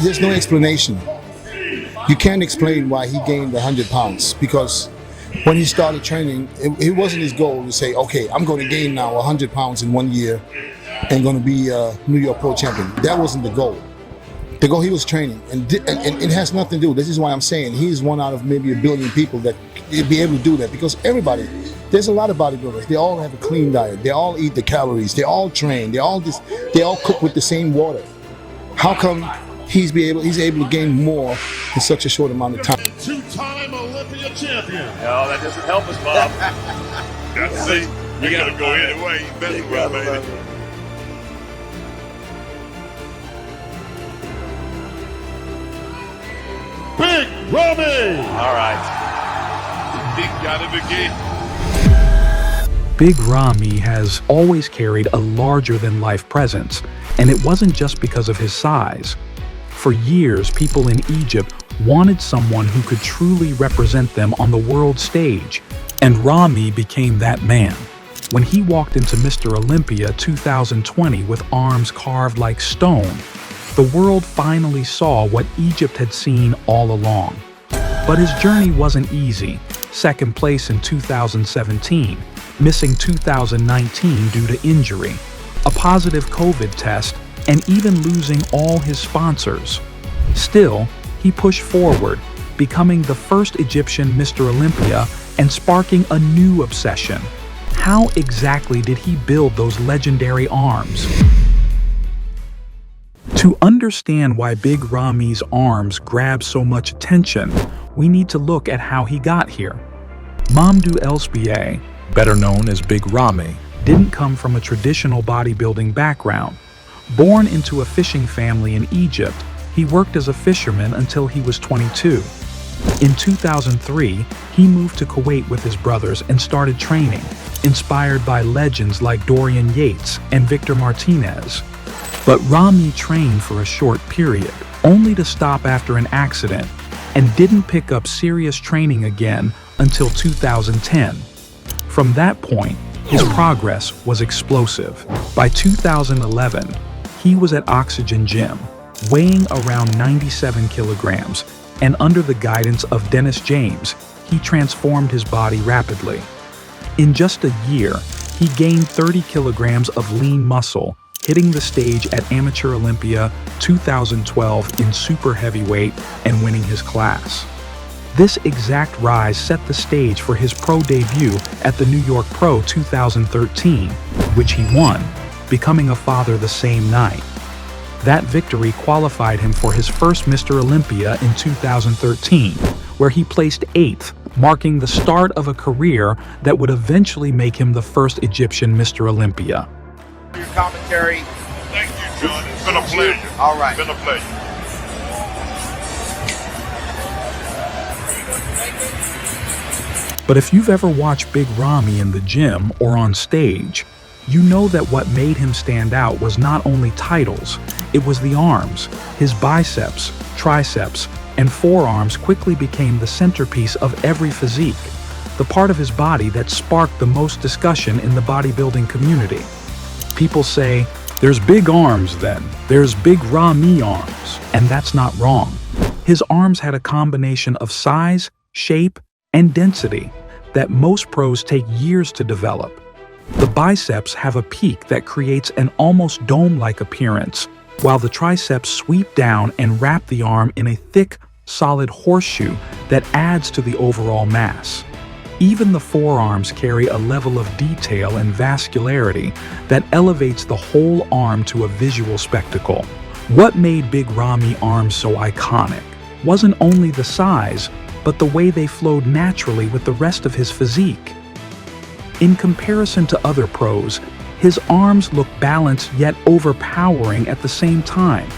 there's no explanation. You can't explain why he gained 100 pounds, because when he started training, it wasn't his goal to say, okay, I'm going to gain now 100 pounds in 1 year and going to be a New York Pro Champion. That wasn't the goal. The goal, he was training, and it has nothing to do. This is why I'm saying he's one out of maybe a billion people that be able to do that, because everybody, there's a lot of bodybuilders. They all have a clean diet. They all eat the calories. They all train. They all cook with the same water. How come he's able to gain more in such a short amount of time? Two-time Olympia champion. No, that doesn't help us, Bob. See, you gotta go either way. You better well, baby. Big Ramy. All right. He got it again. Big Ramy has always carried a larger-than-life presence, and it wasn't just because of his size. For years, people in Egypt wanted someone who could truly represent them on the world stage, and Ramy became that man. When he walked into Mr. Olympia 2020 with arms carved like stone, the world finally saw what Egypt had seen all along. But his journey wasn't easy. Second place in 2017, missing 2019 due to injury, a positive COVID test, and even losing all his sponsors. Still, he pushed forward, becoming the first Egyptian Mr. Olympia and sparking a new obsession. How exactly did he build those legendary arms? To understand why Big Ramy's arms grab so much attention, we need to look at how he got here. Mamdou El-Sbieh, better known as Big Ramy, didn't come from a traditional bodybuilding background. Born into a fishing family in Egypt, he worked as a fisherman until he was 22. In 2003, he moved to Kuwait with his brothers and started training, inspired by legends like Dorian Yates and Victor Martinez. But Ramy trained for a short period, only to stop after an accident, and didn't pick up serious training again until 2010. From that point, his progress was explosive. By 2011, he was at Oxygen Gym, weighing around 97 kilograms, and under the guidance of Dennis James, he transformed his body rapidly. In just a year, he gained 30 kilograms of lean muscle, hitting the stage at Amateur Olympia 2012 in super heavyweight and winning his class. This exact rise set the stage for his pro debut at the New York Pro 2013, which he won, becoming a father the same night. That victory qualified him for his first Mr. Olympia in 2013, where he placed 8th, marking the start of a career that would eventually make him the first Egyptian Mr. Olympia. Your commentary. Thank you, John. It's been a pleasure. All right. It's been a pleasure. But if you've ever watched Big Ramy in the gym or on stage, you know that what made him stand out was not only titles, it was the arms. His biceps, triceps, and forearms quickly became the centerpiece of every physique, the part of his body that sparked the most discussion in the bodybuilding community. People say, there's big arms then, there's Big Ramy arms, and that's not wrong. His arms had a combination of size, shape, and density that most pros take years to develop. The biceps have a peak that creates an almost dome-like appearance, while the triceps sweep down and wrap the arm in a thick, solid horseshoe that adds to the overall mass. Even the forearms carry a level of detail and vascularity that elevates the whole arm to a visual spectacle. What made Big Ramy arms so iconic wasn't only the size, but the way they flowed naturally with the rest of his physique. In comparison to other pros, his arms look balanced yet overpowering at the same time.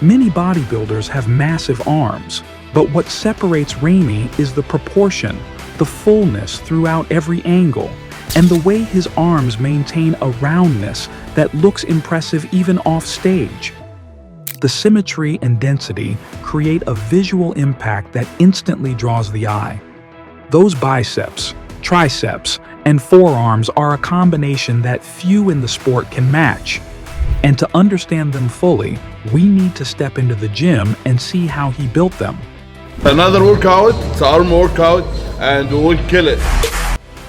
Many bodybuilders have massive arms, but what separates Ramy is the proportion, the fullness throughout every angle, and the way his arms maintain a roundness that looks impressive even off stage. The symmetry and density create a visual impact that instantly draws the eye. Those biceps, triceps, and forearms are a combination that few in the sport can match. And to understand them fully, we need to step into the gym and see how he built them. Another workout, it's arm workout, and we'll kill it.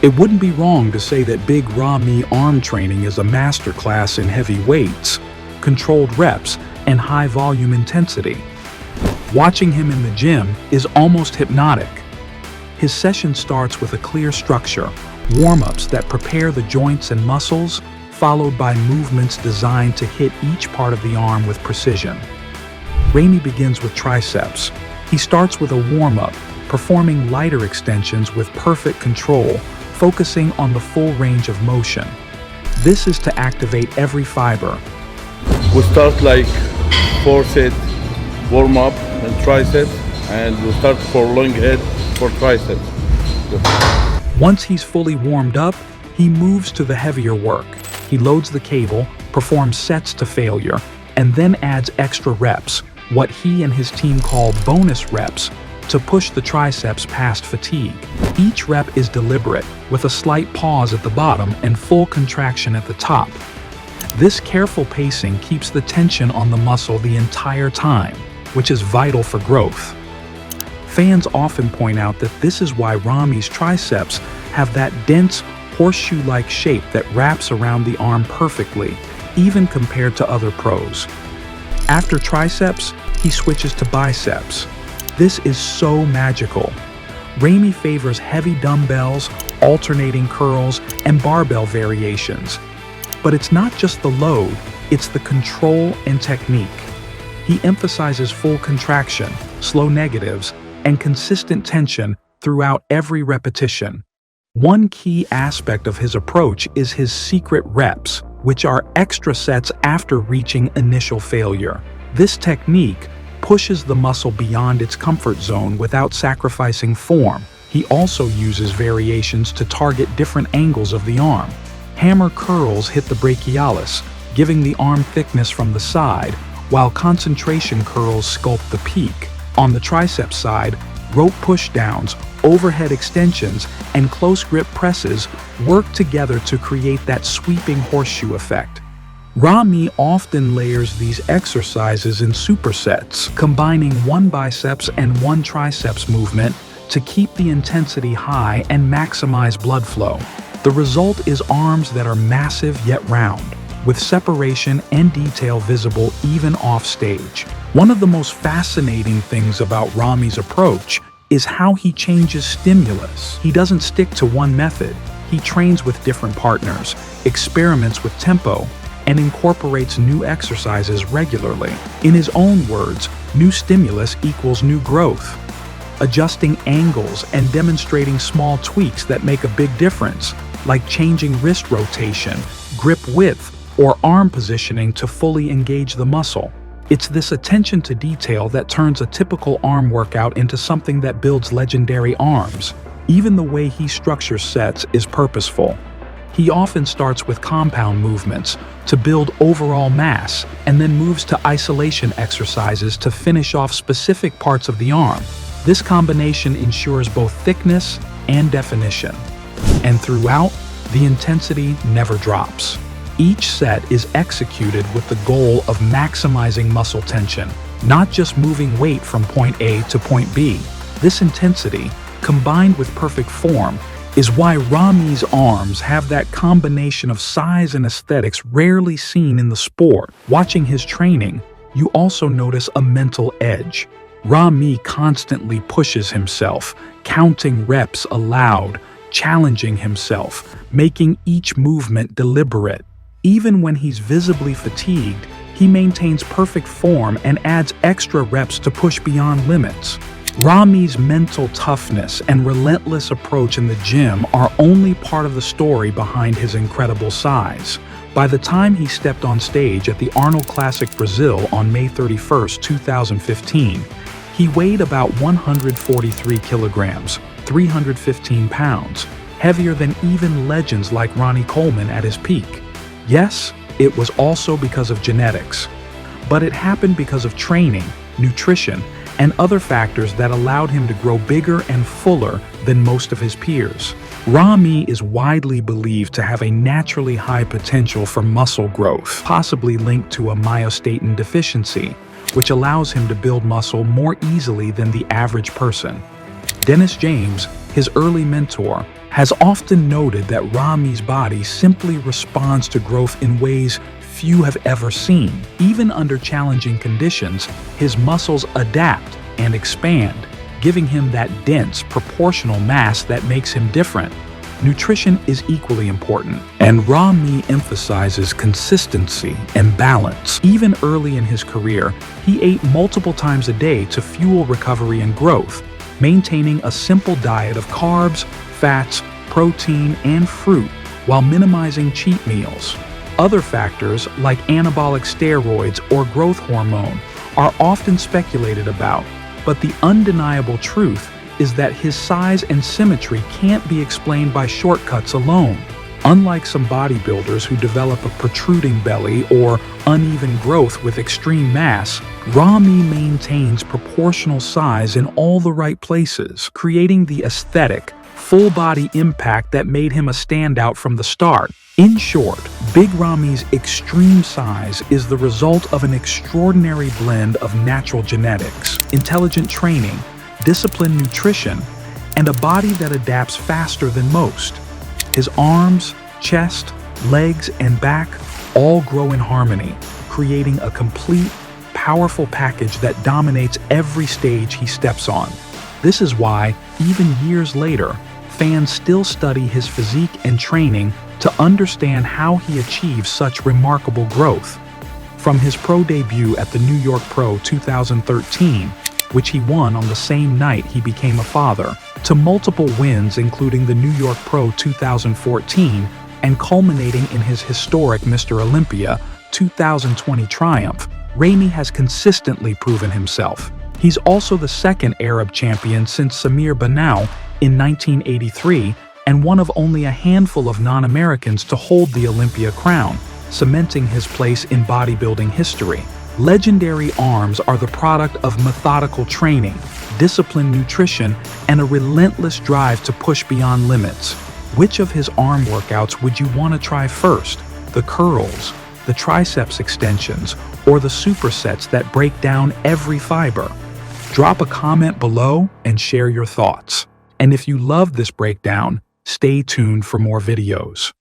It wouldn't be wrong to say that Big Ramy arm training is a masterclass in heavy weights, controlled reps, and high volume intensity. Watching him in the gym is almost hypnotic. His session starts with a clear structure, warm-ups that prepare the joints and muscles, followed by movements designed to hit each part of the arm with precision. Ramy begins with triceps. He starts with a warm-up, performing lighter extensions with perfect control, focusing on the full range of motion. This is to activate every fiber. We start like 4 set warm up and triceps, and we start for long head for triceps. Once he's fully warmed up, he moves to the heavier work. He loads the cable, performs sets to failure, and then adds extra reps, what he and his team call bonus reps, to push the triceps past fatigue. Each rep is deliberate, with a slight pause at the bottom and full contraction at the top. This careful pacing keeps the tension on the muscle the entire time, which is vital for growth. Fans often point out that this is why Ramy's triceps have that dense, horseshoe-like shape that wraps around the arm perfectly, even compared to other pros. After triceps, he switches to biceps. This is so magical. Ramy favors heavy dumbbells, alternating curls, and barbell variations. But it's not just the load, it's the control and technique. He emphasizes full contraction, slow negatives, and consistent tension throughout every repetition. One key aspect of his approach is his secret reps, which are extra sets after reaching initial failure. This technique pushes the muscle beyond its comfort zone without sacrificing form. He also uses variations to target different angles of the arm. Hammer curls hit the brachialis, giving the arm thickness from the side, while concentration curls sculpt the peak. On the triceps side, rope pushdowns, overhead extensions, and close grip presses work together to create that sweeping horseshoe effect. Ramy often layers these exercises in supersets, combining one biceps and one triceps movement to keep the intensity high and maximize blood flow. The result is arms that are massive yet round, with separation and detail visible even off stage. One of the most fascinating things about Ramy's approach is how he changes stimulus. He doesn't stick to one method. He trains with different partners, experiments with tempo, and incorporates new exercises regularly. In his own words, new stimulus equals new growth. Adjusting angles and demonstrating small tweaks that make a big difference, like changing wrist rotation, grip width, or arm positioning to fully engage the muscle. It's this attention to detail that turns a typical arm workout into something that builds legendary arms. Even the way he structures sets is purposeful. He often starts with compound movements to build overall mass and then moves to isolation exercises to finish off specific parts of the arm. This combination ensures both thickness and definition. And throughout, the intensity never drops. Each set is executed with the goal of maximizing muscle tension, not just moving weight from point A to point B. This intensity, combined with perfect form, is why Ramy's arms have that combination of size and aesthetics rarely seen in the sport. Watching his training, you also notice a mental edge. Ramy constantly pushes himself, counting reps aloud, challenging himself, making each movement deliberate. Even when he's visibly fatigued, he maintains perfect form and adds extra reps to push beyond limits. Ramy's mental toughness and relentless approach in the gym are only part of the story behind his incredible size. By the time he stepped on stage at the Arnold Classic Brazil on May 31, 2015, he weighed about 143 kilograms, 315 pounds, heavier than even legends like Ronnie Coleman at his peak. Yes, it was also because of genetics, but it happened because of training, nutrition, and other factors that allowed him to grow bigger and fuller than most of his peers. Ramy is widely believed to have a naturally high potential for muscle growth, possibly linked to a myostatin deficiency, which allows him to build muscle more easily than the average person. Dennis James, his early mentor, has often noted that Ramy's body simply responds to growth in ways few have ever seen. Even under challenging conditions, his muscles adapt and expand, giving him that dense, proportional mass that makes him different. Nutrition is equally important, and Ramy emphasizes consistency and balance. Even early in his career, he ate multiple times a day to fuel recovery and growth, maintaining a simple diet of carbs, fats, protein, and fruit while minimizing cheat meals. Other factors, like anabolic steroids or growth hormone, are often speculated about, but the undeniable truth is that his size and symmetry can't be explained by shortcuts alone. Unlike some bodybuilders who develop a protruding belly or uneven growth with extreme mass, Ramy maintains proportional size in all the right places, creating the aesthetic, full-body impact that made him a standout from the start. In short, Big Ramy's extreme size is the result of an extraordinary blend of natural genetics, intelligent training, disciplined nutrition, and a body that adapts faster than most. His arms, chest, legs, and back all grow in harmony, creating a complete, powerful package that dominates every stage he steps on. This is why, even years later, fans still study his physique and training to understand how he achieves such remarkable growth. From his pro debut at the New York Pro 2013, which he won on the same night he became a father, to multiple wins including the New York Pro 2014 and culminating in his historic Mr. Olympia 2020 triumph, Ramy has consistently proven himself. He's also the second Arab champion since Samir Banau in 1983 and one of only a handful of non-Americans to hold the Olympia crown, cementing his place in bodybuilding history. Legendary arms are the product of methodical training, disciplined nutrition, and a relentless drive to push beyond limits. Which of his arm workouts would you want to try first? The curls, the triceps extensions, or the supersets that break down every fiber? Drop a comment below and share your thoughts. And if you love this breakdown, stay tuned for more videos.